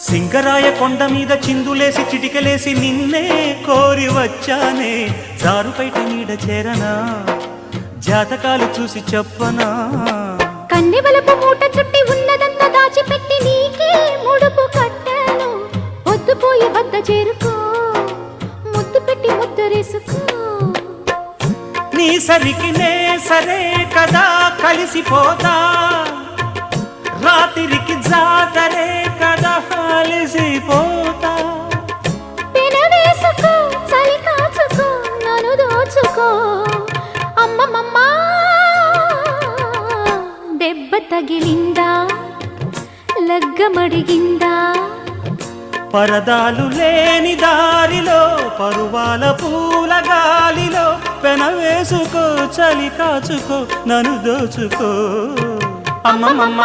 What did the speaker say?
సింగరాయ కొండ మీద చిందులేసి చిటికలేసి నిన్నే కోరి వచ్చానే జారుపైట నీడ చేరనా జాతకాలు చూసి చెప్పనా కన్నెవలపు మూట చుట్టి ఉన్నదంతా దాచిపెట్టి నీకే ముడుపు కట్టాను పొద్దుపోయి వద్ద చేరుకో ముద్దు పెట్టి ముద్దరేసుకో నీ సరికి నే సరే కదా కలిసిపోతా రాత్రికి జాతరే కదా కలిసిపోతా పెనవేసుకో చలి కాచుకో నన్ను దోచుకో అమ్మమ్మ దెబ్బ తగిలిందా లగ్గమడిగిందా పరదాలు లేని దారిలో పరువాల పూల గాలిలో పెనవేసుకో చలి కాచుకో నన్ను దోచుకో అమ్మమ్మ